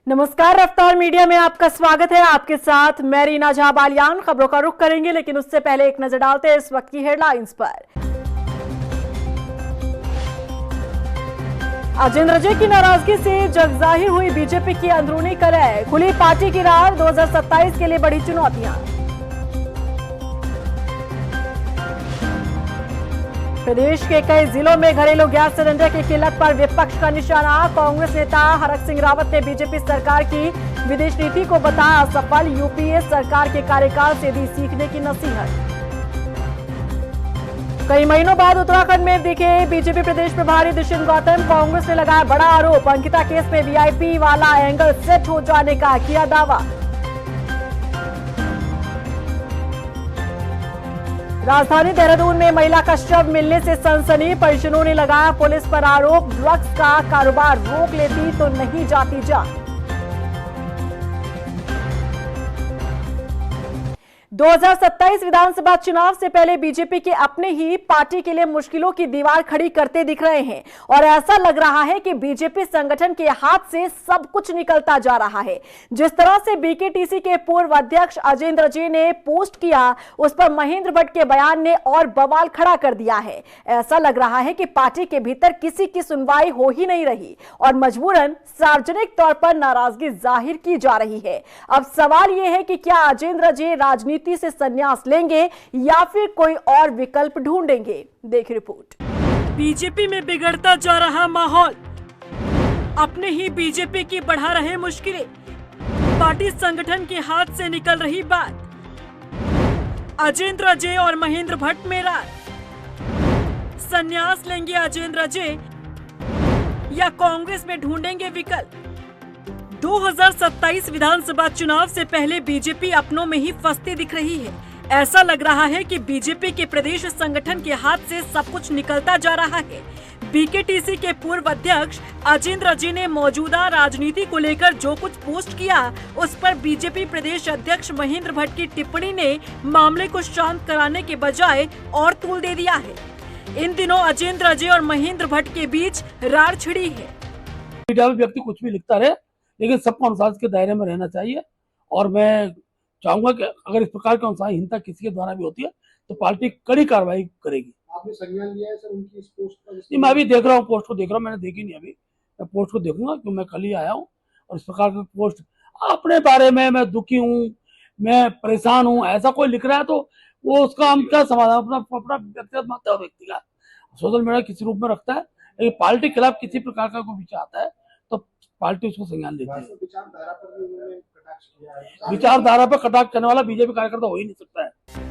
नमस्कार, रफ्तार मीडिया में आपका स्वागत है। आपके साथ मैं रीना झा बालियान। खबरों का रुख करेंगे, लेकिन उससे पहले एक नजर डालते हैं इस वक्त की हेडलाइंस पर। अजेंद्र अजय की नाराजगी से जगजाहिर हुई बीजेपी की अंदरूनी कलह, खुली पार्टी की राह, 2027 के लिए बड़ी चुनौतियां। प्रदेश के कई जिलों में घरेलू गैस सिलेंडर की किल्लत पर विपक्ष का निशाना। कांग्रेस नेता हरक सिंह रावत ने बीजेपी सरकार की विदेश नीति को बताया असफल, यूपीए सरकार के कार्यकाल से दी सीखने की नसीहत। कई महीनों बाद उत्तराखंड में दिखे बीजेपी प्रदेश प्रभारी दुष्यंत गौतम, कांग्रेस ने लगाया बड़ा आरोप, अंकिता केस में वीआईपी वाला एंगल सेट हो जाने का किया दावा। राजधानी देहरादून में महिला का शव मिलने से सनसनी, परिजनों ने लगाया पुलिस पर आरोप, ड्रग्स का कारोबार रोक लेती तो नहीं जाती जान। 2027 विधानसभा चुनाव से पहले बीजेपी के अपने ही पार्टी के लिए मुश्किलों की दीवार खड़ी करते दिख रहे हैं और ऐसा लग रहा है कि बीजेपी संगठन के हाथ से सब कुछ निकलता जा रहा है। जिस तरह से बीकेटीसी के पूर्व अध्यक्ष अजेंद्र अजय ने पोस्ट किया, उस पर महेंद्र भट्ट के बयान ने और बवाल खड़ा कर दिया है। ऐसा लग रहा है कि पार्टी के भीतर किसी की सुनवाई हो ही नहीं रही और मजबूरन सार्वजनिक तौर पर नाराजगी जाहिर की जा रही है। अब सवाल यह है कि क्या अजेंद्र अजय राजनीति से संन्यास लेंगे या फिर कोई और विकल्प ढूंढेंगे। देख रिपोर्ट। बीजेपी में बिगड़ता जा रहा माहौल, अपने ही बीजेपी की बढ़ा रहे मुश्किलें, पार्टी संगठन के हाथ से निकल रही बात, अजेंद्र अजय और महेंद्र भट्ट में रात, संन्यास लेंगे अजेंद्र अजय या कांग्रेस में ढूंढेंगे विकल्प। 2027 विधानसभा चुनाव से पहले बीजेपी अपनों में ही फंसती दिख रही है। ऐसा लग रहा है कि बीजेपी के प्रदेश संगठन के हाथ से सब कुछ निकलता जा रहा है। बीकेटीसी के पूर्व अध्यक्ष अजेंद्र अजय ने मौजूदा राजनीति को लेकर जो कुछ पोस्ट किया, उस पर बीजेपी प्रदेश अध्यक्ष महेंद्र भट्ट की टिप्पणी ने मामले को शांत कराने के बजाय और तूल दे दिया है। इन दिनों अजेंद्र अजय और महेंद्र भट्ट के बीच रार छिड़ी है। व्यक्ति कुछ भी लिखता रहे, लेकिन सबको अनुशासन के दायरे में रहना चाहिए। और मैं चाहूंगा कि अगर इस प्रकार की अनुशासनहीनता किसी के द्वारा भी होती है तो पार्टी कड़ी कार्रवाई करेगी। आपने संज्ञान लिया है सर उनकी इस पोस्ट पर? नहीं, मैं अभी देख रहा हूँ, पोस्ट को देख रहा हूँ, मैंने देखी नहीं अभी। मैं पोस्ट को देखूंगा क्योंकि मैं कल ही आया हूँ। और इस प्रकार का पोस्ट अपने बारे में मैं दुखी हूँ, मैं परेशान हूँ, ऐसा कोई लिख रहा है तो वो उसका हम क्या समाधान, अपना व्यक्तिगत मानता है व्यक्ति का, सोशल मीडिया किसी रूप में रखता है, लेकिन पार्टी के खिलाफ किसी प्रकार का कोई विचार आता है तो पार्टी उसको संज्ञान लेती है। विचारधारा पर भी उन्होंने कटाक्ष किया है। विचारधारा पर कटाक्ष करने वाला बीजेपी कार्यकर्ता हो ही नहीं सकता है।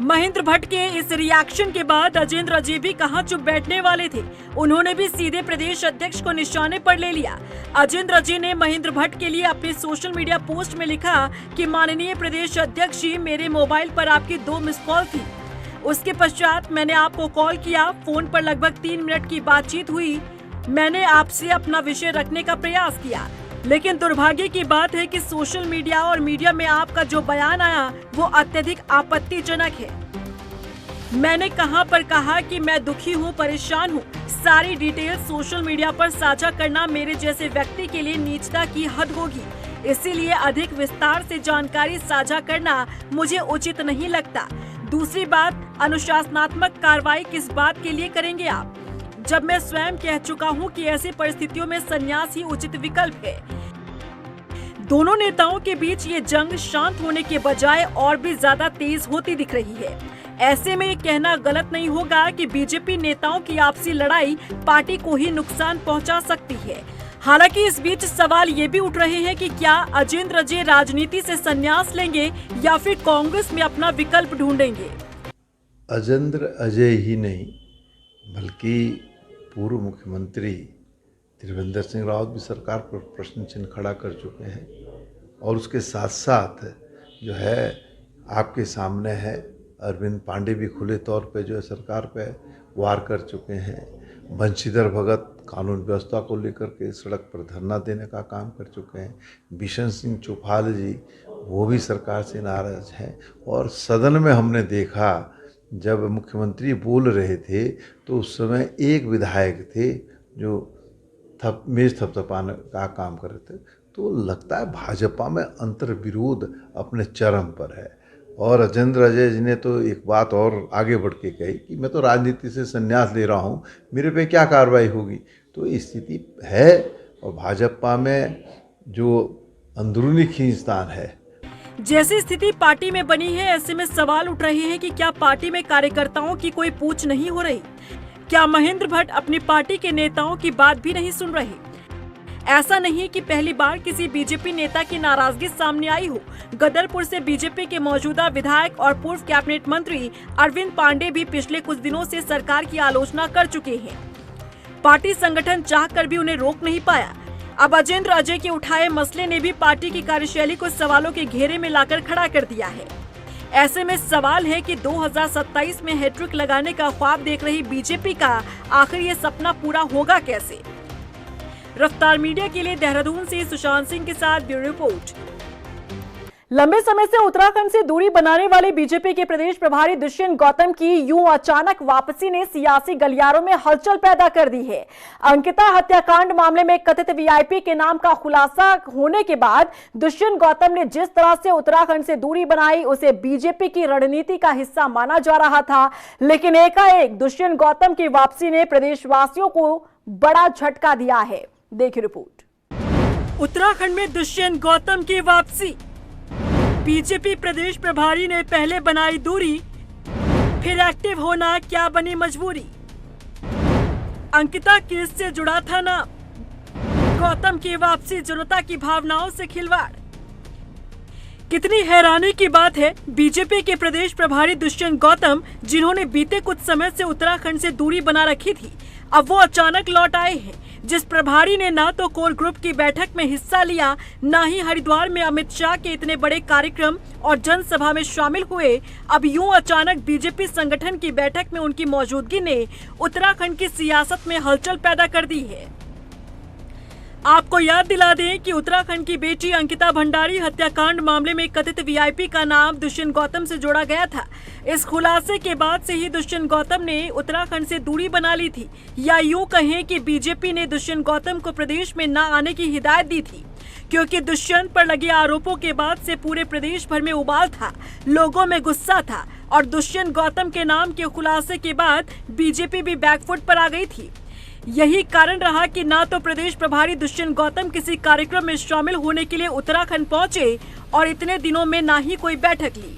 महेंद्र भट्ट के इस रिएक्शन के बाद अजेंद्र अजय भी कहां चुप बैठने वाले थे, उन्होंने भी सीधे प्रदेश अध्यक्ष को निशाने पर ले लिया। अजेंद्र अजय ने महेंद्र भट्ट के लिए अपने सोशल मीडिया पोस्ट में लिखा कि माननीय प्रदेश अध्यक्ष जी, मेरे मोबाइल पर आपकी 2 मिस कॉल थी। उसके पश्चात मैंने आपको कॉल किया, फोन पर लगभग 3 मिनट की बातचीत हुई। मैंने आपसे अपना विषय रखने का प्रयास किया, लेकिन दुर्भाग्य की बात है कि सोशल मीडिया और मीडिया में आपका जो बयान आया वो अत्यधिक आपत्तिजनक है। मैंने कहां पर कहा कि मैं दुखी हूं, परेशान हूं। सारी डिटेल सोशल मीडिया पर साझा करना मेरे जैसे व्यक्ति के लिए नीचता की हद होगी, इसीलिए अधिक विस्तार से जानकारी साझा करना मुझे उचित नहीं लगता। दूसरी बात, अनुशासनात्मक कार्रवाई किस बात के लिए करेंगे आप, जब मैं स्वयं कह चुका हूं कि ऐसी परिस्थितियों में संन्यास ही उचित विकल्प है। दोनों नेताओं के बीच ये जंग शांत होने के बजाय और भी ज्यादा तेज होती दिख रही है। ऐसे में कहना गलत नहीं होगा कि बीजेपी नेताओं की आपसी लड़ाई पार्टी को ही नुकसान पहुंचा सकती है। हालांकि इस बीच सवाल ये भी उठ रहे हैं कि क्या अजेंद्र अजय राजनीति से संन्यास लेंगे या फिर कांग्रेस में अपना विकल्प ढूंढेंगे। अजेंद्र अजय ही नहीं बल्कि पूर्व मुख्यमंत्री त्रिवेंद्र सिंह रावत भी सरकार पर प्रश्न चिन्ह खड़ा कर चुके हैं और उसके साथ साथ जो है आपके सामने है अरविंद पांडे भी खुले तौर पे जो है सरकार पे वार कर चुके हैं। बंशीधर भगत कानून व्यवस्था को लेकर के सड़क पर धरना देने का काम कर चुके हैं। बिशन सिंह चौपाल जी वो भी सरकार से नाराज हैं। और सदन में हमने देखा जब मुख्यमंत्री बोल रहे थे तो उस समय एक विधायक थे जो मेज थपथपाने का काम कर रहे थे, तो लगता है भाजपा में अंतर्विरोध अपने चरम पर है। और अजेंद्र अजय जी ने तो एक बात और आगे बढ़ के कही कि मैं तो राजनीति से संन्यास ले रहा हूँ, मेरे पे क्या कार्रवाई होगी। तो स्थिति है और भाजपा में जो अंदरूनी खींचतान है। जैसी स्थिति पार्टी में बनी है, ऐसे में सवाल उठ रहे हैं कि क्या पार्टी में कार्यकर्ताओं की कोई पूछ नहीं हो रही? क्या महेंद्र भट्ट अपनी पार्टी के नेताओं की बात भी नहीं सुन रहे? ऐसा नहीं कि पहली बार किसी बीजेपी नेता की नाराजगी सामने आई हो। गदरपुर से बीजेपी के मौजूदा विधायक और पूर्व कैबिनेट मंत्री अरविंद पांडे भी पिछले कुछ दिनों से सरकार की आलोचना कर चुके हैं। पार्टी संगठन चाहकर भी उन्हें रोक नहीं पाया। अब अजेंद्र अजय के उठाए मसले ने भी पार्टी की कार्यशैली को सवालों के घेरे में लाकर खड़ा कर दिया है। ऐसे में सवाल है कि 2027 में हैट्रिक लगाने का ख्वाब देख रही बीजेपी का आखिर ये सपना पूरा होगा कैसे? रफ्तार मीडिया के लिए देहरादून से सुशांत सिंह के साथ ब्यूरो रिपोर्ट। लंबे समय से उत्तराखंड से दूरी बनाने वाले बीजेपी के प्रदेश प्रभारी दुष्यंत गौतम की यूं अचानक वापसी ने सियासी गलियारों में हलचल पैदा कर दी है। अंकिता हत्याकांड मामले में कथित वीआईपी के नाम का खुलासा होने के बाद दुष्यंत गौतम ने जिस तरह से उत्तराखंड से दूरी बनाई, उसे बीजेपी की रणनीति का हिस्सा माना जा रहा था। लेकिन एकाएक दुष्यंत गौतम की वापसी ने प्रदेशवासियों को बड़ा झटका दिया है। देखिए रिपोर्ट। उत्तराखंड में दुष्यंत गौतम की वापसी। बीजेपी प्रदेश प्रभारी ने पहले बनाई दूरी, फिर एक्टिव होना क्या बनी मजबूरी? अंकिता केस से जुड़ा था नाम, गौतम की वापसी जनता की भावनाओं से खिलवाड़। कितनी हैरानी की बात है, बीजेपी के प्रदेश प्रभारी दुष्यंत गौतम, जिन्होंने बीते कुछ समय से उत्तराखंड से दूरी बना रखी थी, अब वो अचानक लौट आए हैं। जिस प्रभारी ने ना तो कोर ग्रुप की बैठक में हिस्सा लिया, ना ही हरिद्वार में अमित शाह के इतने बड़े कार्यक्रम और जनसभा में शामिल हुए, अब यूं अचानक बीजेपी संगठन की बैठक में उनकी मौजूदगी ने उत्तराखंड की सियासत में हलचल पैदा कर दी है। आपको याद दिला दें कि उत्तराखंड की बेटी अंकिता भंडारी हत्याकांड मामले में कथित वीआईपी का नाम दुष्यंत गौतम से जोड़ा गया था। इस खुलासे के बाद से ही दुष्यंत गौतम ने उत्तराखंड से दूरी बना ली थी, या यूं कहें कि बीजेपी ने दुष्यंत गौतम को प्रदेश में न आने की हिदायत दी थी, क्योंकि दुष्यंत पर लगे आरोपों के बाद से पूरे प्रदेश भर में उबाल था, लोगों में गुस्सा था और दुष्यंत गौतम के नाम के खुलासे के बाद बीजेपी भी बैकफुट पर आ गई थी। यही कारण रहा कि ना तो प्रदेश प्रभारी दुष्यंत गौतम किसी कार्यक्रम में शामिल होने के लिए उत्तराखंड पहुंचे और इतने दिनों में ना ही कोई बैठक ली।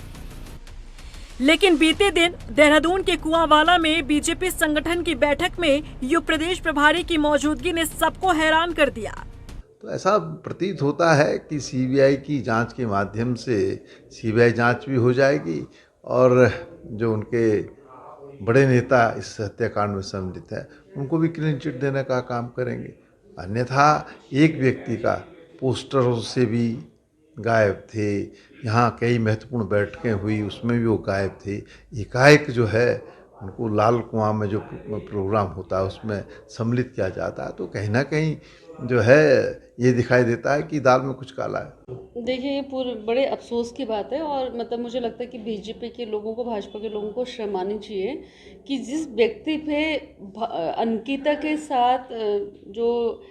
लेकिन बीते दिन देहरादून के कुआंवाला में बीजेपी संगठन की बैठक में युवा प्रदेश प्रभारी की मौजूदगी ने सबको हैरान कर दिया। तो ऐसा प्रतीत होता है कि सीबीआई की जांच के माध्यम से सीबीआई जांच भी हो जाएगी और जो उनके बड़े नेता इस हत्याकांड में सम्मिलित है उनको भी क्लीन चिट देने का काम करेंगे। अन्यथा एक व्यक्ति का पोस्टरों से भी गायब थे, यहाँ कई महत्वपूर्ण बैठकें हुई उसमें भी वो गायब थे, एकाएक जो है उनको लाल कुआं में जो प्रोग्राम होता है उसमें सम्मिलित किया जाता है, तो कहीं ना कहीं जो है ये दिखाई देता है कि दाल में कुछ काला है। देखिए, ये पूरे बड़े अफसोस की बात है और मतलब मुझे लगता है कि बीजेपी के लोगों को, भाजपा के लोगों को शर्म आनी चाहिए कि जिस व्यक्ति पे अंकिता के साथ जो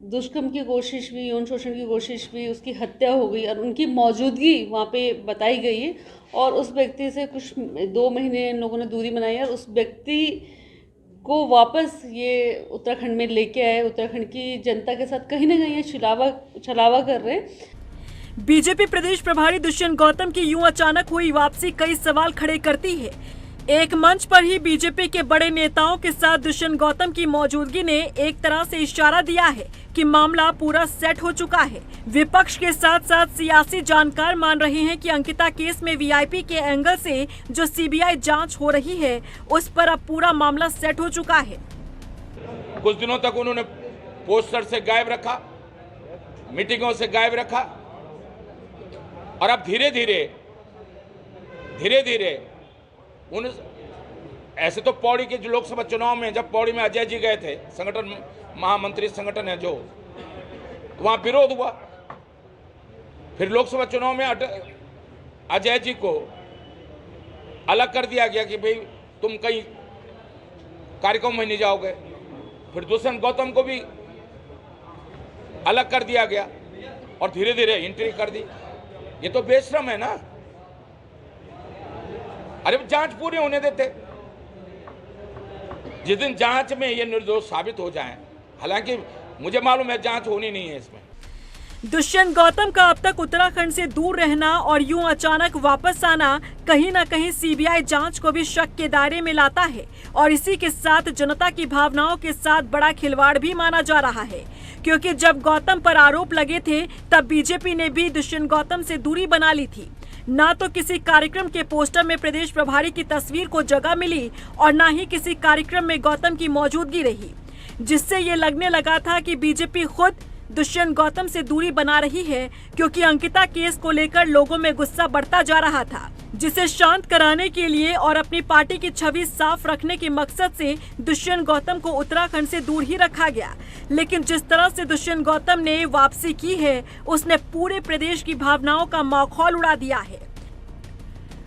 दुष्कर्म की कोशिश भी, यौन शोषण की कोशिश भी, उसकी हत्या हो गई और उनकी मौजूदगी वहाँ पे बताई गई है और उस व्यक्ति से कुछ 2 महीने इन लोगों ने दूरी बनाई है और उस व्यक्ति को वापस ये उत्तराखंड में लेके आए, उत्तराखंड की जनता के साथ कहीं ना कहीं ये छलावा कर रहे हैं। बीजेपी प्रदेश प्रभारी दुष्यंत गौतम की यूं अचानक हुई वापसी कई सवाल खड़े करती है। एक मंच पर ही बीजेपी के बड़े नेताओं के साथ दुष्यंत गौतम की मौजूदगी ने एक तरह से इशारा दिया है कि मामला पूरा सेट हो चुका है। विपक्ष के साथ साथ सियासी जानकार मान रहे हैं कि अंकिता केस में वीआईपी के एंगल से जो सीबीआई जांच हो रही है उस पर अब पूरा मामला सेट हो चुका है। कुछ दिनों तक उन्होंने पोस्टर से गायब रखा, मीटिंगों से गायब रखा और अब धीरे धीरे उन ऐसे तो पौड़ी के जो लोकसभा चुनाव में जब पौड़ी में अजय जी गए थे, संगठन महामंत्री संगठन है जो, तो वहाँ विरोध हुआ। फिर लोकसभा चुनाव में अजय जी को अलग कर दिया गया कि भाई तुम कहीं कार्यक्रम में नहीं जाओगे। फिर दुष्यंत गौतम को भी अलग कर दिया गया। और धीरे धीरे एंट्री कर दी। ये तो बेशरम है ना। अरे जांच पूरी होने देते। जिस दिन जांच में ये निर्दोष साबित हो जाएं, हालांकि मुझे मालूम है जांच होनी नहीं है इसमें। दुष्यंत गौतम का अब तक उत्तराखंड से दूर रहना और यूं अचानक वापस आना कहीं न कहीं सीबीआई जांच को भी शक के दायरे में लाता है और इसी के साथ जनता की भावनाओं के साथ बड़ा खिलवाड़ भी माना जा रहा है, क्योंकि जब गौतम पर आरोप लगे थे तब बीजेपी ने भी दुष्यंत गौतम से दूरी बना ली थी। ना तो किसी कार्यक्रम के पोस्टर में प्रदेश प्रभारी की तस्वीर को जगह मिली और ना ही किसी कार्यक्रम में गौतम की मौजूदगी रही, जिससे ये लगने लगा था कि बीजेपी खुद दुष्यंत गौतम से दूरी बना रही है, क्योंकि अंकिता केस को लेकर लोगों में गुस्सा बढ़ता जा रहा था, जिसे शांत कराने के लिए और अपनी पार्टी की छवि साफ रखने के मकसद से दुष्यंत गौतम को उत्तराखंड से दूर ही रखा गया। लेकिन जिस तरह से दुष्यंत गौतम ने वापसी की है, उसने पूरे प्रदेश की भावनाओं का माहौल उड़ा दिया है।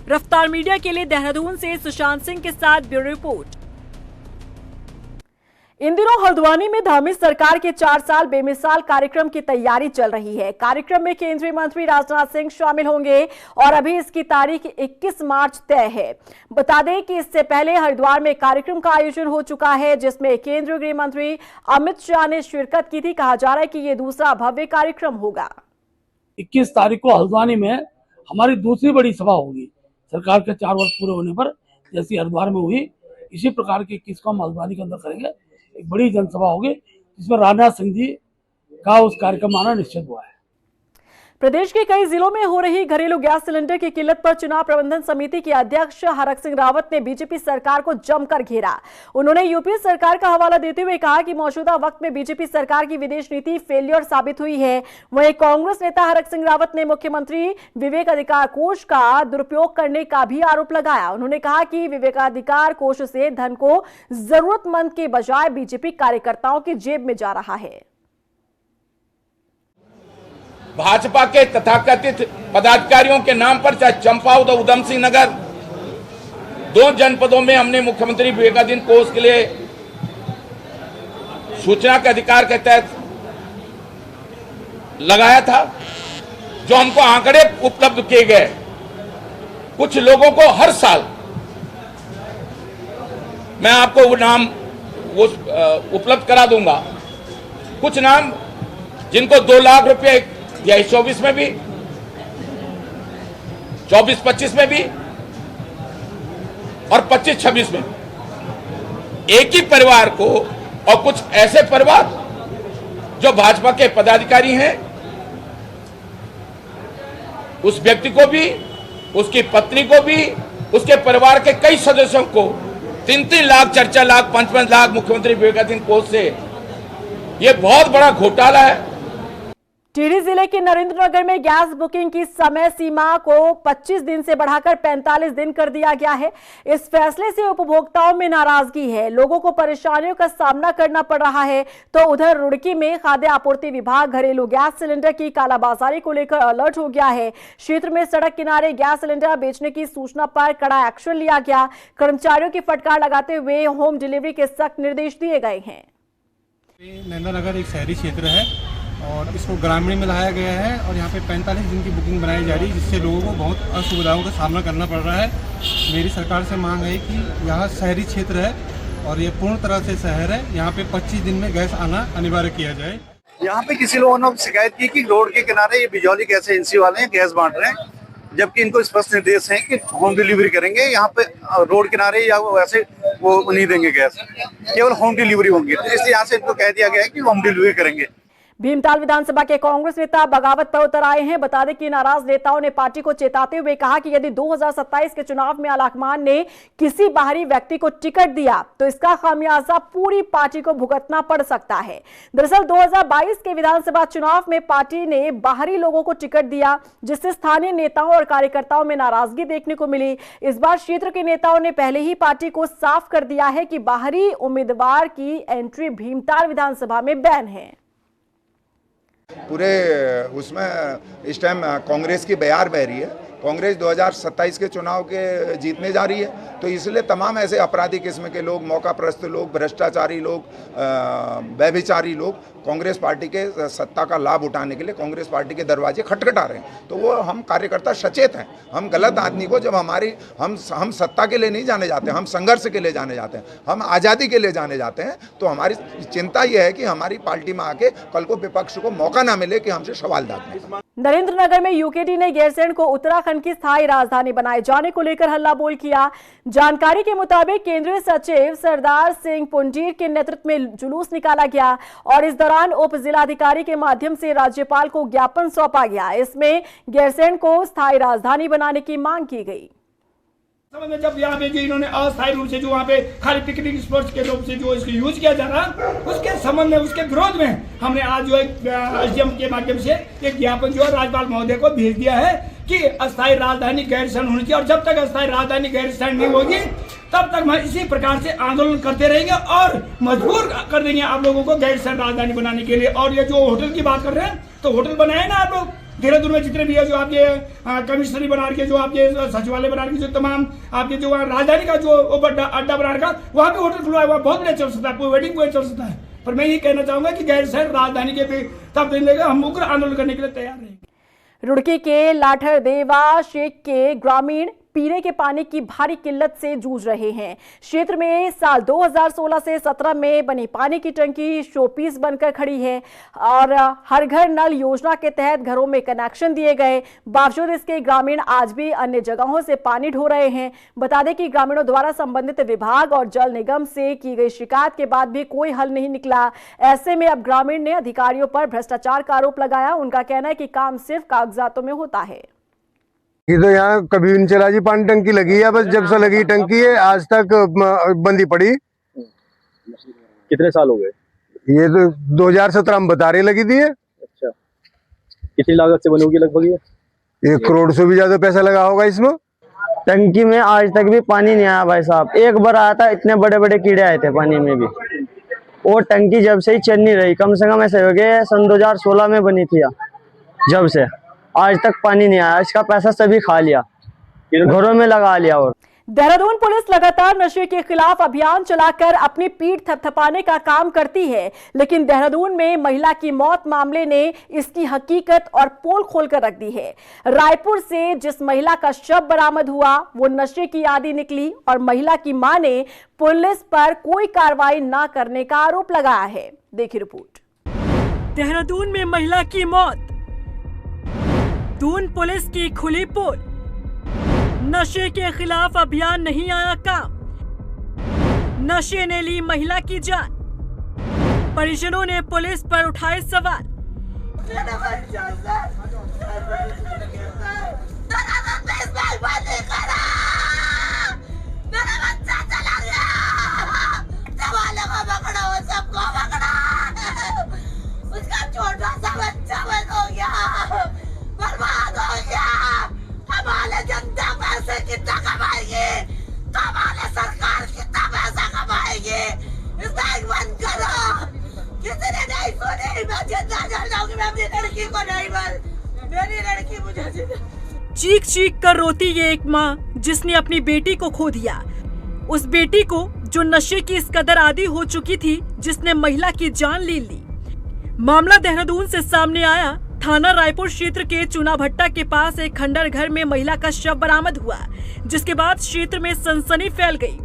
रफ्तार मीडिया के लिए देहरादून से सुशांत सिंह के साथ ब्यूरो रिपोर्ट। इन दिनों हल्द्वानी में धार्मिक सरकार के 4 साल बेमिसाल कार्यक्रम की तैयारी चल रही है। कार्यक्रम में केंद्रीय मंत्री राजनाथ सिंह शामिल होंगे और अभी इसकी तारीख 21 मार्च तय है। बता दें कि इससे पहले हरिद्वार में कार्यक्रम का आयोजन हो चुका है, जिसमें केंद्रीय गृह मंत्री अमित शाह ने शिरकत की थी। कहा जा रहा है कि ये दूसरा भव्य कार्यक्रम होगा। 21 तारीख को हल्द्वानी में हमारी दूसरी बड़ी सभा होगी। सरकार के 4 वर्ष पूरे होने पर जैसी हरिद्वार में हुई, इसी प्रकार की 21 को हम हल्द्वानी के अंदर करेंगे। एक बड़ी जनसभा होगी जिसमें राजनाथ सिंह जी का उस कार्यक्रम आना निश्चित हुआ है। प्रदेश के कई जिलों में हो रही घरेलू गैस सिलेंडर की किल्लत पर चुनाव प्रबंधन समिति के अध्यक्ष हरक सिंह रावत ने बीजेपी सरकार को जमकर घेरा। उन्होंने यूपीए सरकार का हवाला देते हुए कहा कि मौजूदा वक्त में बीजेपी सरकार की विदेश नीति फेलियर साबित हुई है। वहीं कांग्रेस नेता हरक सिंह रावत ने मुख्यमंत्री विवेकाधिकार कोष का दुरुपयोग करने का भी आरोप लगाया। उन्होंने कहा कि विवेकाधिकार कोष से धन को जरूरतमंद के बजाय बीजेपी कार्यकर्ताओं की जेब में जा रहा है। भाजपा के तथाकथित पदाधिकारियों के नाम पर चाहे चंपावत और उधम सिंह नगर 2 जनपदों में हमने मुख्यमंत्री विवेकाधीन कोष के लिए सूचना के अधिकार के तहत लगाया था, जो हमको आंकड़े उपलब्ध किए गए। कुछ लोगों को हर साल, मैं आपको वो नाम उपलब्ध करा दूंगा, कुछ नाम जिनको 2 लाख रुपए 23-24 में भी, 24-25 में भी और 25-26 में एक ही परिवार को, और कुछ ऐसे परिवार जो भाजपा के पदाधिकारी हैं, उस व्यक्ति को भी, उसकी पत्नी को भी, उसके परिवार के कई सदस्यों को 3-3 लाख, 4-4 लाख, 5-5 लाख मुख्यमंत्री विवेकाधीन कोष से, यह बहुत बड़ा घोटाला है। टिहरी जिले के नरेंद्रनगर में गैस बुकिंग की समय सीमा को 25 दिन से बढ़ाकर 45 दिन कर दिया गया है। इस फैसले से उपभोक्ताओं में नाराजगी है, लोगों को परेशानियों का सामना करना पड़ रहा है। तो उधर रुड़की में खाद्य आपूर्ति विभाग घरेलू गैस सिलेंडर की कालाबाजारी को लेकर अलर्ट हो गया है। क्षेत्र में सड़क किनारे गैस सिलेंडर बेचने की सूचना पर कड़ा एक्शन लिया गया। कर्मचारियों की फटकार लगाते हुए होम डिलीवरी के सख्त निर्देश दिए गए हैं। नरेंद्रनगर एक शहरी क्षेत्र है और इसको ग्रामीण में लाया गया है और यहाँ पे 45 दिन की बुकिंग बनाई जा रही है, जिससे लोगों को बहुत असुविधाओं का सामना करना पड़ रहा है। मेरी सरकार से मांग है कि यहाँ शहरी क्षेत्र है और ये पूर्ण तरह से शहर है, यहाँ पे 25 दिन में गैस आना अनिवार्य किया जाए। यहाँ पे किसी लोगों ने शिकायत की कि रोड के किनारे ये बिजौली गैस एजेंसी वाले हैं, गैस बांट रहे हैं, जबकि इनको स्पष्ट निर्देश है कि होम डिलीवरी करेंगे। यहाँ पे रोड किनारे या वैसे वो नहीं देंगे गैस, केवल होम डिलीवरी होंगी। तो इसलिए यहाँ से इनको कह दिया गया है कि होम डिलीवरी करेंगे। भीमताल विधानसभा के कांग्रेस नेता बगावत पर उतर आए हैं। बता दें कि नाराज नेताओं ने पार्टी को चेताते हुए कहा कि यदि 2027 के चुनाव में आलाकमान ने किसी बाहरी व्यक्ति को टिकट दिया तो इसका खामियाजा पूरी पार्टी को भुगतना पड़ सकता है। दरअसल 2022 के विधानसभा चुनाव में पार्टी ने बाहरी लोगों को टिकट दिया, जिससे स्थानीय नेताओं और कार्यकर्ताओं में नाराजगी देखने को मिली। इस बार क्षेत्र के नेताओं ने पहले ही पार्टी को साफ कर दिया है कि बाहरी उम्मीदवार की एंट्री भीमताल विधानसभा में बैन है। पूरे उसमें इस टाइम कांग्रेस की बयार बह रही है कांग्रेस 2027 के चुनाव के जीतने जा रही है, तो इसलिए तमाम ऐसे अपराधी किस्म के लोग, मौकाप्रस्त लोग, भ्रष्टाचारी लोग, व्यभिचारी लोग कांग्रेस पार्टी के सत्ता का लाभ उठाने के लिए कांग्रेस पार्टी के दरवाजे खटखटा रहे हैं। तो वो हम कार्यकर्ता सचेत हैं। हम गलत आदमी को जब हम सत्ता के लिए नहीं जाने जाते, हम संघर्ष के लिए जाने जाते हैं, हम आज़ादी के लिए जाने जाते हैं। तो हमारी चिंता ये है कि हमारी पार्टी में आके कल को विपक्ष को मौका ना मिले कि हमसे सवाल दागने। नरेंद्रनगर में यूकेडी ने गैरसैंण को उत्तराखंड की स्थायी राजधानी बनाए जाने को लेकर हल्ला बोल किया। जानकारी के मुताबिक केंद्रीय सचिव सरदार सिंह पुंडीर के नेतृत्व में जुलूस निकाला गया और इस दौरान उप जिलाधिकारी के माध्यम से राज्यपाल को ज्ञापन सौंपा गया। इसमें गैरसैंण को स्थायी राजधानी बनाने की मांग की गई। में जब यहाँ पे जो इन्होंने अस्थायी रूप से जो वहाँ पे खाली पिकनिक स्पॉट के रूप से जो इसको यूज किया जा रहा, उसके संबंध में, उसके विरोध में हमने आज जो एसडीएम के माध्यम से एक ज्ञापन जो है राज्यपाल महोदय को भेज दिया है कि अस्थायी राजधानी गैरसैंण होनी चाहिए और जब तक अस्थायी राजधानी गैरसैंण नहीं होगी तब तक हम इसी प्रकार से आंदोलन करते रहेंगे और मजबूर कर देंगे आप लोगों को गैरसैंण राजधानी बनाने के लिए। और ये जो होटल की बात कर रहे हैं, तो होटल बनाए ना आप लोग देहरादून में जितने भी है, जो आपके कमिश्नरी बना के, जो आपके सचिवालय बना के, जो तमाम आपके जो राजधानी का जो अड्डा बना का, वहाँ पे होटल खुलवाया हुआ बहुत बढ़िया चल सकता है, वेडिंग पॉइंट चल सकता है। पर मैं ये कहना चाहूंगा कि गैरसैंण राजधानी के तब दिन लेगा, हम उग्र आंदोलन करने के लिए तैयार रहेंगे। रुड़की के लाठरदेवा शेख के ग्रामीण पीने के पानी की भारी किल्लत से जूझ रहे हैं। क्षेत्र में साल 2016 से 17 में बनी पानी की टंकी शोपीस बनकर खड़ी है और हर घर नल योजना के तहत घरों में कनेक्शन दिए गए। बावजूद इसके ग्रामीण आज भी अन्य जगहों से पानी ढो रहे हैं। बता दें कि ग्रामीणों द्वारा संबंधित विभाग और जल निगम से की गई शिकायत के बाद भी कोई हल नहीं निकला। ऐसे में अब ग्रामीण ने अधिकारियों पर भ्रष्टाचार का आरोप लगाया। उनका कहना है कि काम सिर्फ कागजातों में होता है। ये तो यहाँ कभी नहीं चला जी, पानी टंकी लगी है, बस जब से लगी टंकी है आज तक बंदी पड़ी। कितने साल हो गए? ये तो 2017 में बता रहे लगी थी। अच्छा, कितनी लागत से बनी होगी लगभग? ये 1 करोड़ से भी ज्यादा पैसा लगा होगा इसमें। टंकी में आज तक भी पानी नहीं आया भाई साहब। एक बार आया था, इतने बड़े बड़े कीड़े आए थे पानी में भी। वो टंकी जब से ही चल नहीं रही, कम से कम ऐसे हो गए सन 2016 में बनी थी, जब से आज तक पानी नहीं आया। इसका पैसा सभी खा लिया, घरों में लगा लिया। और देहरादून पुलिस लगातार नशे के खिलाफ अभियान चलाकर अपनी पीठ थपथपाने का काम करती है, लेकिन देहरादून में महिला की मौत मामले ने इसकी हकीकत और पोल खोलकर रख दी है। रायपुर से जिस महिला का शव बरामद हुआ वो नशे की आदी निकली और महिला की मां ने पुलिस पर कोई कार्रवाई न करने का आरोप लगाया है। देखिए रिपोर्ट। देहरादून में महिला की मौत, दून पुलिस की खुली पोल, नशे के खिलाफ अभियान नहीं आया काम, नशे ने ली महिला की जान, परिजनों ने पुलिस पर उठाए सवाल। उसका छोटा सा बच्चा बंद हो गया, बर्बाद हो गया। हमारे जनता पैसे कितना कमाएगी, हमारे सरकार कितना पैसा कमाएगी, इसका एक बंद करो। किसी ने नहीं सुनी, मैं जिंदा जल जाऊंगी, मैं अपनी लड़की को नहीं बोल, मेरी लड़की मुझे जिंदा। चीख चीख कर रोती ये एक माँ जिसने अपनी बेटी को खो दिया, उस बेटी को जो नशे की इस कदर आदी हो चुकी थी जिसने महिला की जान ले ली। मामला देहरादून से सामने आया। थाना रायपुर क्षेत्र के चुनाभट्टा के पास एक खंडर घर में महिला का शव बरामद हुआ, जिसके बाद क्षेत्र में सनसनी फैल गई।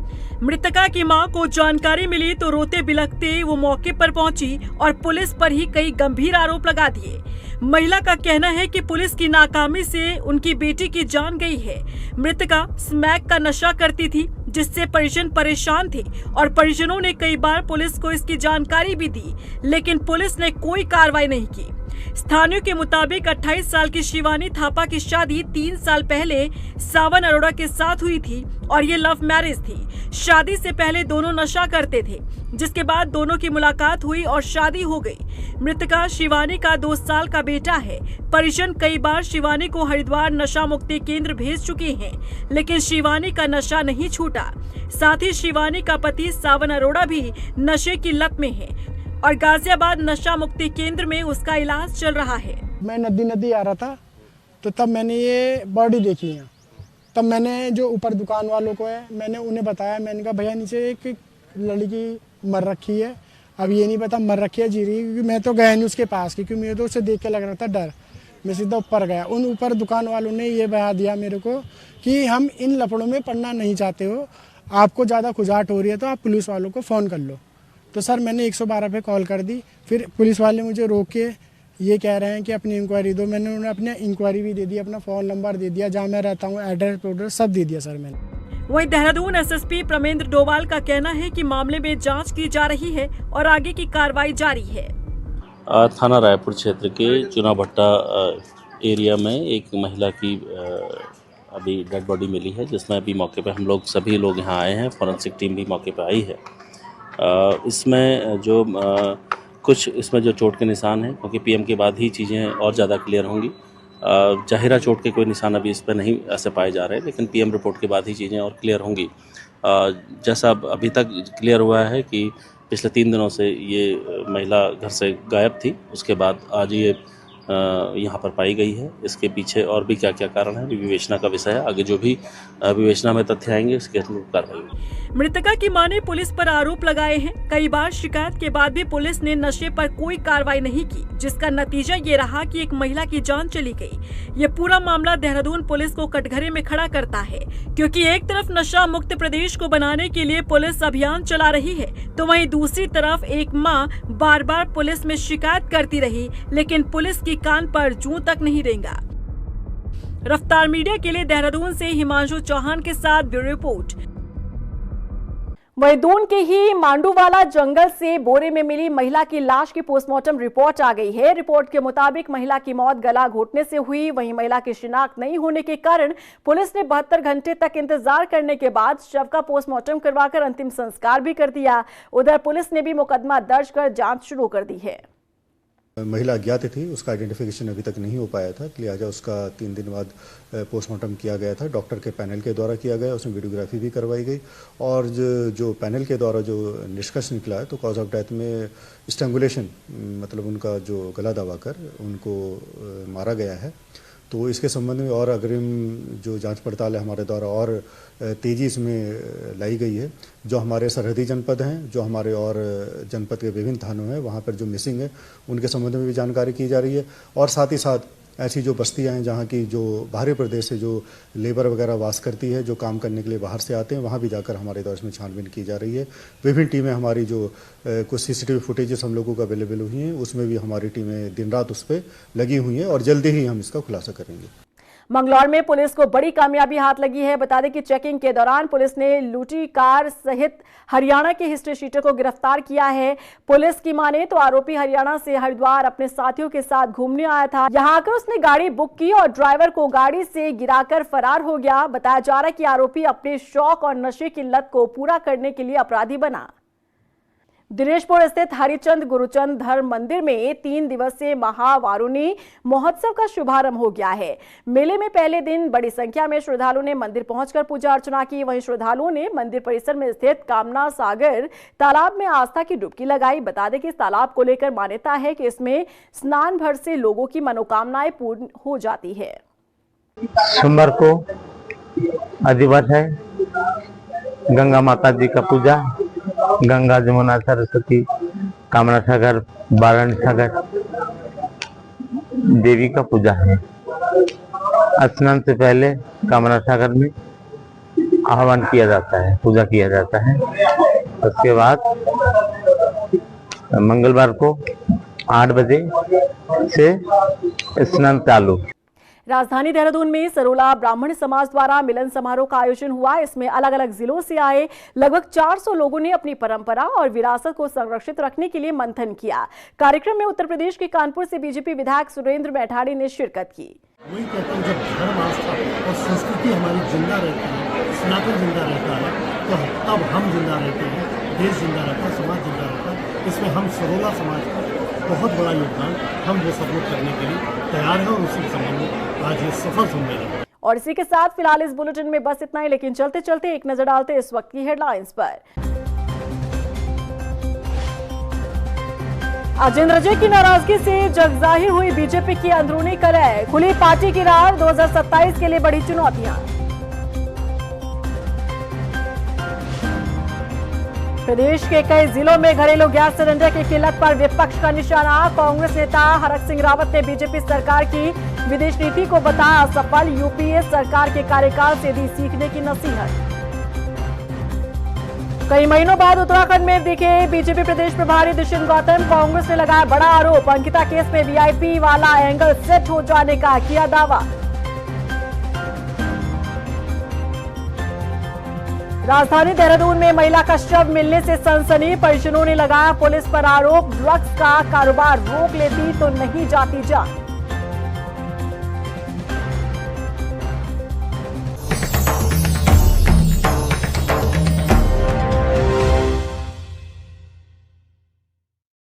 मृतका की मां को जानकारी मिली तो रोते बिलखते वो मौके पर पहुंची और पुलिस पर ही कई गंभीर आरोप लगा दिए। महिला का कहना है कि पुलिस की नाकामी से उनकी बेटी की जान गई है। मृतका स्मैक का नशा करती थी, जिससे परिजन परेशान थे और परिजनों ने कई बार पुलिस को इसकी जानकारी भी दी, लेकिन पुलिस ने कोई कार्रवाई नहीं की। स्थानियों के मुताबिक 28 साल की शिवानी थापा की शादी 3 साल पहले सावन अरोड़ा के साथ हुई थी और ये लव मैरिज थी। शादी से पहले दोनों नशा करते थे, जिसके बाद दोनों की मुलाकात हुई और शादी हो गई। मृतका शिवानी का 2 साल का बेटा है। परिजन कई बार शिवानी को हरिद्वार नशा मुक्ति केंद्र भेज चुके हैं, लेकिन शिवानी का नशा नहीं छूटा। साथ ही शिवानी का पति सावन अरोड़ा भी नशे की लत में है और गाजियाबाद नशा मुक्ति केंद्र में उसका इलाज चल रहा है। मैं नदी आ रहा था तो तब मैंने ये बॉडी देखी यहाँ। तब मैंने जो ऊपर दुकान वालों को है मैंने उन्हें बताया, मैंने कहा भैया नीचे एक लड़की मर रखी है, अब ये नहीं पता मर रखी है जी रही, क्योंकि मैं तो गया नहीं उसके पास, क्योंकि मुझे तो उसे देख के लग रहा था डर। मैं सीधा ऊपर गया, उन ऊपर दुकान वालों ने ये बता दिया मेरे को कि हम इन लफड़ों में पड़ना नहीं चाहते हो, आपको ज़्यादा खुजाहट हो रही है तो आप पुलिस वालों को फ़ोन कर लो। तो सर मैंने 112 पे कॉल कर दी, फिर पुलिस वाले मुझे रोक के ये कह रहे हैं कि अपनी इंक्वायरी दो। मैंने उन्हें अपनी इंक्वायरी भी दे दी, अपना फ़ोन नंबर दे दिया, जहाँ मैं रहता हूँ, एड्रेस सब दे दिया सर मैंने। वहीं देहरादून एसएसपी प्रमेंद्र डोवाल का कहना है कि मामले में जांच की जा रही है और आगे की कार्रवाई जारी है। थाना रायपुर क्षेत्र के चुना भट्टा एरिया में एक महिला की अभी डेड बॉडी मिली है, जिसमें अभी मौके पे हम लोग सभी लोग यहाँ आए हैं, फॉरेंसिक टीम भी मौके पे आई है। इसमें जो कुछ इसमें जो चोट के निशान हैं, क्योंकि पीएम के बाद ही चीज़ें और ज़्यादा क्लियर होंगी। जाहिरा चोट के कोई निशान अभी इस पर नहीं ऐसे पाए जा रहे हैं, लेकिन पीएम रिपोर्ट के बाद ही चीज़ें और क्लियर होंगी। जैसा अभी तक क्लियर हुआ है कि पिछले 3 दिनों से ये महिला घर से गायब थी, उसके बाद आज ये यहाँ पर पाई गई है। इसके पीछे और भी क्या क्या कारण है विवेचना का विषय है, आगे जो भी विवेचना में तथ्य आएंगे उसके अनुरूप कार्रवाई होगी। मृतका की मां ने पुलिस पर आरोप लगाए हैं। कई बार शिकायत के बाद भी पुलिस ने नशे पर कोई कार्रवाई नहीं की, जिसका नतीजा ये रहा कि एक महिला की जान चली गई। ये पूरा मामला देहरादून पुलिस को कटघरे में खड़ा करता है, क्योंकि एक तरफ नशा मुक्त प्रदेश को बनाने के लिए पुलिस अभियान चला रही है, तो वहीं दूसरी तरफ एक मां बार बार पुलिस में शिकायत करती रही, लेकिन पुलिस की कान पर जूं तक नहीं रेंगा। रफ्तार मीडिया के लिए देहरादून से हिमांशु चौहान के साथ ब्यूरो रिपोर्ट। वहीं दून के ही मांडूवाला जंगल से बोरे में मिली महिला की लाश की पोस्टमार्टम रिपोर्ट आ गई है। रिपोर्ट के मुताबिक महिला की मौत गला घोटने से हुई। वहीं महिला की शिनाख्त नहीं होने के कारण पुलिस ने 72 घंटे तक इंतजार करने के बाद शव का पोस्टमार्टम करवाकर अंतिम संस्कार भी कर दिया। उधर पुलिस ने भी मुकदमा दर्ज कर जांच शुरू कर दी है। महिला अज्ञात थी, उसका आइडेंटिफिकेशन अभी तक नहीं हो पाया था, लिहाजा उसका 3 दिन बाद पोस्टमार्टम किया गया था। डॉक्टर के पैनल के द्वारा किया गया, उसमें वीडियोग्राफी भी करवाई गई और जो पैनल के द्वारा जो निष्कर्ष निकला है तो कॉज ऑफ डेथ में स्ट्रैंगुलेशन, मतलब उनका जो गला दबाकर उनको मारा गया है। तो इसके संबंध में और अग्रिम जो जांच पड़ताल है हमारे द्वारा और तेज़ी इसमें लाई गई है। जो हमारे सरहदी जनपद हैं, जो हमारे और जनपद के विभिन्न थानों हैं, वहाँ पर जो मिसिंग है उनके संबंध में भी जानकारी की जा रही है। और साथ ही साथ ऐसी जो बस्तियां हैं जहाँ की जो बाहरी प्रदेश से जो लेबर वगैरह वास करती है, जो काम करने के लिए बाहर से आते हैं, वहाँ भी जाकर हमारे द्वारा इसमें छानबीन की जा रही है। विभिन्न टीमें हमारी जो कुछ सीसीटीवी फुटेजेस हम लोगों को अवेलेबल हुई हैं, उसमें भी हमारी टीमें दिन रात उस पर लगी हुई हैं और जल्दी ही हम इसका खुलासा करेंगे। मंगलौर में पुलिस को बड़ी कामयाबी हाथ लगी है। बता दें कि चेकिंग के दौरान पुलिस ने लूटी कार सहित हरियाणा के हिस्ट्री शीटर को गिरफ्तार किया है। पुलिस की माने तो आरोपी हरियाणा से हरिद्वार अपने साथियों के साथ घूमने आया था। यहां आकर उसने गाड़ी बुक की और ड्राइवर को गाड़ी से गिराकर फरार हो गया। बताया जा रहा है कि आरोपी अपने शौक और नशे की लत को पूरा करने के लिए अपराधी बना। दिनेशपुर स्थित हरिचंद गुरुचंद धर्म मंदिर में 3 दिवसीय महावारुणी महोत्सव का शुभारंभ हो गया है। मेले में पहले दिन बड़ी संख्या में श्रद्धालुओं ने मंदिर पहुंचकर पूजा अर्चना की। वहीं श्रद्धालुओं ने मंदिर परिसर में स्थित कामना सागर तालाब में आस्था की डुबकी लगाई। बता दें कि इस तालाब को लेकर मान्यता है कि इसमें स्नान भर से लोगों की मनोकामनाएं पूर्ण हो जाती है। सोमवार को अधिवत है, गंगा माता जी का पूजा, गंगा जमुना सरस्वती कामना सागर वाराणसी सागर देवी का पूजा है। स्नान से पहले कामना सागर में आह्वान किया जाता है, पूजा किया जाता है। उसके बाद मंगलवार को 8 बजे से स्नान चालू। राजधानी देहरादून में सरोला ब्राह्मण समाज द्वारा मिलन समारोह का आयोजन हुआ। इसमें अलग अलग जिलों से आए लगभग 400 लोगों ने अपनी परंपरा और विरासत को संरक्षित रखने के लिए मंथन किया। कार्यक्रम में उत्तर प्रदेश के कानपुर से बीजेपी विधायक सुरेंद्र मैठाड़ी ने शिरकत की। वही कहते हैं, जब धर्म आस्था और संस्कृति हमारी जिंदा रहती है, सनातन जिंदा रहता है, तो तब हम जिंदा रहते हैं, देश जिंदा रहता है, समाज जिंदा रहता है। इसमें हम सरोला समाज का बहुत बड़ा योगदान हम वो सपोर्ट करने के लिए तैयार हैं और उसी संबंध में आज ये सफल सम्मेलन। और इसी के साथ फिलहाल इस बुलेटिन में बस इतना ही, लेकिन चलते चलते एक नजर डालते इस वक्त की हेडलाइंस पर। अजेंद्र जी की नाराजगी से जगजाहिर हुई बीजेपी की अंदरूनी कलह, खुली पार्टी की राह 2027 के लिए बड़ी चुनौतियां। प्रदेश के कई जिलों में घरेलू गैस सिलेंडर की किल्लत पर विपक्ष का निशाना, कांग्रेस नेता हरक सिंह रावत ने बीजेपी सरकार की विदेश नीति को बताया असफल, यूपीए सरकार के कार्यकाल से दी सीखने की नसीहत। कई महीनों बाद उत्तराखंड में दिखे बीजेपी प्रदेश प्रभारी दुष्यंत गौतम, कांग्रेस ने लगाया बड़ा आरोप, अंकिता केस में वीआईपी वाला एंगल सेट हो जाने का किया दावा। राजधानी देहरादून में महिला का शव मिलने से सनसनी, परिजनों ने लगाया पुलिस पर आरोप, ड्रग्स का कारोबार रोक लेती तो नहीं जाती जान।